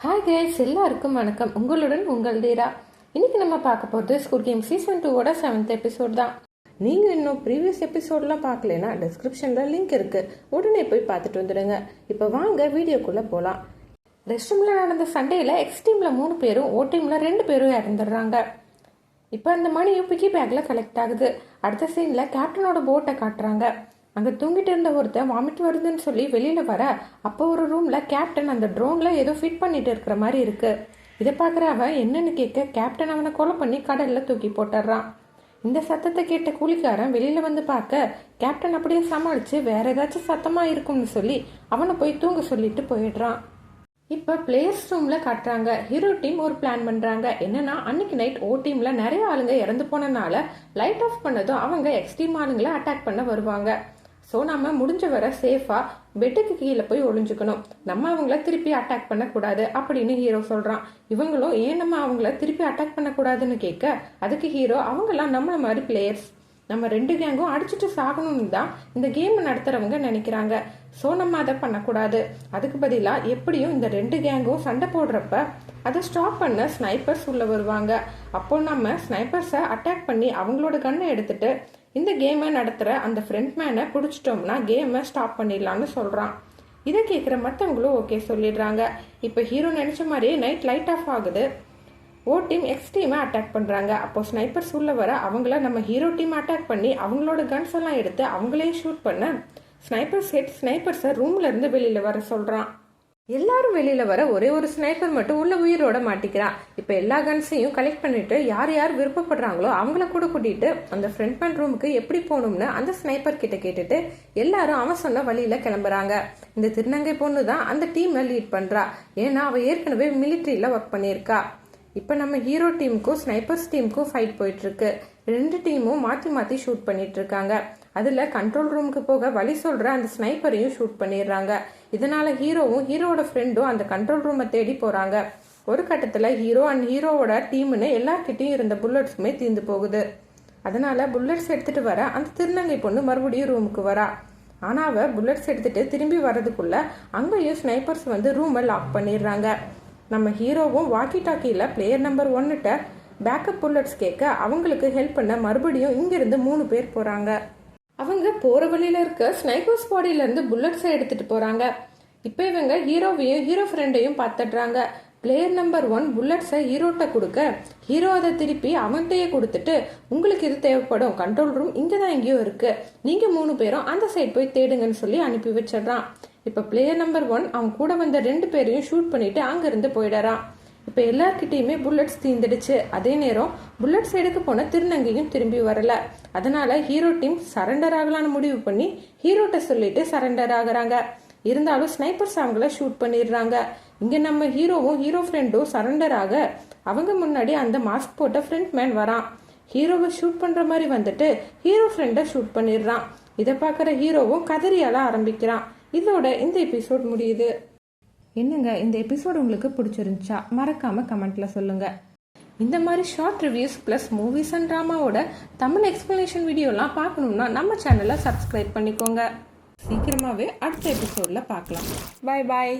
Hi guys, எல்லாருக்கும் வணக்கம். உங்களுடன் உங்கள் தீரா. இன்னைக்கு நம்ம பார்க்க போகிறது ஸ்குட் கேம் சீசன் 2 7th எபிசோட் தான். நீங்கள் இன்னும் ப்ரீவியஸ் எபிசோட்லாம் பார்க்கலனா டிஸ்கிரிப்ஷனில் லிங்க் இருக்குது, உடனே போய் பார்த்துட்டு வந்துடுங்க. இப்போ வாங்க வீடியோக்குள்ளே போகலாம். ரெஸ்ட் ரூமில் நடந்த சண்டேயில் எக்ஸ் டீமில் 3 பேரும், ஓ டீமில் 2 பேரும் இறந்துடுறாங்க. இப்போ அந்த மணியும் பிக்கி பேக்கில் கலெக்ட் ஆகுது. அடுத்த சீனில் கேப்டனோட போட்டை காட்டுறாங்க. அங்கே தூங்கிட்டு இருந்த ஒருத்தன் வாமிட் வருதுன்னு சொல்லி வெளியில் வர, அப்போ ஒரு ரூமில் கேப்டன் அந்த ட்ரோனில் ஏதோ ஃபிட் பண்ணிட்டு இருக்கிற மாதிரி இருக்கு. இதை பார்க்குற அவன் என்னன்னு கேட்க, கேப்டன் அவனை கொலை பண்ணி கடலில் தூக்கி போட்டுடுறான். இந்த சத்தத்தை கேட்ட கூலிக்காரன் வெளியில் வந்து பார்க்க, கேப்டன் அப்படியே சமாளித்து வேற ஏதாச்சும் சத்தமாக இருக்கும்னு சொல்லி அவனை போய் தூங்க சொல்லிட்டு போயிடுறான். இப்போ பிளேயர்ஸ் ரூமில் காட்டுறாங்க. ஹீரோ டீம் ஒரு பிளான் பண்ணுறாங்க. என்னன்னா, அன்னைக்கு நைட் ஓ டீமில் நிறைய ஆளுங்க இறந்து போனனால லைட் ஆஃப் பண்ணதும் அவங்க எக்ஸ் டீம் ஆளுங்களை அட்டாக் பண்ண வருவாங்க. ஸோ நம்ம முடிஞ்ச வர சேஃபாக பெட்டுக்கு கீழே போய் ஒளிஞ்சுக்கணும். நம்ம அவங்கள திருப்பி அட்டாக் பண்ணக்கூடாது அப்படின்னு ஹீரோ சொல்கிறான். இவங்களும் ஏன் நம்ம அவங்கள திருப்பி அட்டாக் பண்ணக்கூடாதுன்னு கேட்க, அதுக்கு ஹீரோ அவங்களாம் நம்மள மாதிரி பிளேயர்ஸ், நம்ம 2 கேங்கும் அடிச்சுட்டு சாகணும்னு தான் இந்த கேம் நடத்துகிறவங்க நினைக்கிறாங்க. ஸோ நம்ம அதை பண்ணக்கூடாது. அதுக்கு பதிலாக எப்படியும் இந்த 2 கேங்கும் சண்டை போடுறப்ப அதை ஸ்டாப் பண்ண ஸ்னைப்பர்ஸ் உள்ள வருவாங்க. அப்போ நம்ம ஸ்னைப்பர்ஸை அட்டாக் பண்ணி அவங்களோட கண்ணை எடுத்துட்டு இந்த கேமை நடத்துகிற அந்த ஃப்ரண்ட் மேனை பிடிச்சிட்டோம்னா கேமை ஸ்டாப் பண்ணிடலான்னு சொல்கிறான். இதை கேட்குற மற்றவங்களும் ஓகே சொல்லிடுறாங்க. இப்போ ஹீரோ நினச்ச மாதிரியே நைட் லைட் ஆஃப் ஆகுது. ஓ டீம் எக்ஸ் டீமை அட்டாக் பண்ணுறாங்க. அப்போ ஸ்னைப்பர்ஸ் உள்ள வர அவங்கள நம்ம ஹீரோ டீம் அட்டாக் பண்ணி அவங்களோட கன்ஸ் எல்லாம் எடுத்து அவங்களையும் ஷூட் பண்ண ஸ்னைப்பர்ஸை ரூம்ல இருந்து வெளியில் வர சொல்கிறான். எல்லாரும் வெளியில வர ஒரே ஒரு ஸ்னைப்பர் மட்டும் உள்ள உயிரோட மாட்டிக்கிறான். இப்போ எல்லா கன்ஸையும் கலெக்ட் பண்ணிட்டு யார் யார் விருப்பப்படுறாங்களோ அவங்கள கூட கூட்டிட்டு அந்த ஃப்ரண்ட் மேன் ரூமுக்கு எப்படி போகணும்னு அந்த ஸ்னைப்பர் கிட்ட கேட்டுட்டு எல்லாரும் அவன் சொன்ன வழியில கிளம்புறாங்க. இந்த திருநங்கை பொண்ணு தான் அந்த டீமை லீட் பண்றா. ஏன்னா அவ ஏற்கனவே மிலிட்ரியில ஒர்க் பண்ணியிருக்கா. இப்போ நம்ம ஹீரோ டீமுக்கும் ஸ்னைப்பர்ஸ் டீமுக்கும் ஃபைட் போயிட்டு இருக்கு. 2 டீமும் மாற்றி மாற்றி ஷூட் பண்ணிட்டு இருக்காங்க. அதில் கண்ட்ரோல் ரூமுக்கு போக வழி சொல்கிற அந்த ஸ்னைப்பரையும் ஷூட் பண்ணிடுறாங்க. இதனால ஹீரோவும் ஹீரோவோட ஃப்ரெண்டும் அந்த கண்ட்ரோல் ரூமை தேடி போகிறாங்க. ஒரு கட்டத்தில் ஹீரோ அண்ட் ஹீரோவோட டீம்னு எல்லார்கிட்டையும் இருந்த புல்லட்ஸுமே தீர்ந்து போகுது. அதனால புல்லட்ஸ் எடுத்துட்டு வர அந்த திருநங்கை பொண்ணு மறுபடியும் ரூமுக்கு வரா. ஆனால் அவள் புல்லட்ஸ் எடுத்துட்டு திரும்பி வர்றதுக்குள்ள அங்கேயும் ஸ்னைப்பர்ஸ் வந்து ரூமை லாக் பண்ணிடுறாங்க. நம்ம ஹீரோவும் வாக்கி டாக்கியில் பிளேயர் நம்பர் 1 பேக்கப் புல்லட்ஸ் கேட்க அவங்களுக்கு ஹெல்ப் பண்ண மறுபடியும் இங்கிருந்து 3 பேர் போகிறாங்க. அவங்க போகிற வழியில் இருக்க ஸ்னைப்பர்ஸ் பாடியிலேருந்து புல்லட்ஸை எடுத்துகிட்டு போகிறாங்க. இப்போ இவங்க ஹீரோவையும் ஹீரோ ஃப்ரெண்டையும் பார்த்துடுறாங்க. பிளேயர் நம்பர் 1 புல்லட்ஸை ஹீரோட்ட கொடுக்க, ஹீரோ அதை திருப்பி அவன்கிட்டயே கொடுத்துட்டு, உங்களுக்கு இது தேவைப்படும், கண்ட்ரோல் ரூம் இங்கே தான் எங்கேயோ இருக்குது, நீங்கள் 3 பேரும் அந்த சைட் போய் தேடுங்கன்னு சொல்லி அனுப்பி வச்சிடறான். இப்போ பிளேயர் நம்பர் 1 அவன் கூட வந்த 2 பேரையும் ஷூட் பண்ணிட்டு அங்கேருந்து போயிடறான். இப்போ எல்லார்கிட்டையுமே புல்லட்ஸ் தீந்துடுச்சு. அதே நேரம் புல்லட்ஸ் எடுக்க போன திருநங்கையும் திரும்பி வரல. அதனால ஹீரோ டீம் சரண்டர் ஆகலான்னு முடிவு பண்ணி ஹீரோட்ட சொல்லிட்டு சரண்டர் ஆகுறாங்க. இருந்தாலும் ஸ்னைப்பர்ஸ் அவங்கள ஷூட் பண்ணிடுறாங்க. இங்க நம்ம ஹீரோவும் ஹீரோ ஃப்ரெண்டும் சரண்டர் ஆக அவங்க முன்னாடி அந்த மாஸ்க் போட்ட ஃப்ரண்ட் மேன் வரான். ஹீரோவை ஷூட் பண்ற மாதிரி வந்துட்டு ஹீரோ ஃப்ரெண்டை ஷூட் பண்ணிடுறான். இதை பார்க்குற ஹீரோவும் கதறியால ஆரம்பிக்கிறான். இதோட இந்த எபிசோட் முடியுது. என்னங்க, இந்த எபிசோட் உங்களுக்கு பிடிச்சிருந்துச்சா மறக்காம கமெண்ட்ல சொல்லுங்க. இந்த மாதிரி short reviews plus movies and ட்ராமாவோட தமிழ் எக்ஸ்பிளனேஷன் வீடியோலாம் பார்க்கணும்னா நம்ம சேனலை சப்ஸ்கிரைப் பண்ணிக்கோங்க. சீக்கிரமாகவே அடுத்த எபிசோடில் பார்க்கலாம். பாய் பாய்.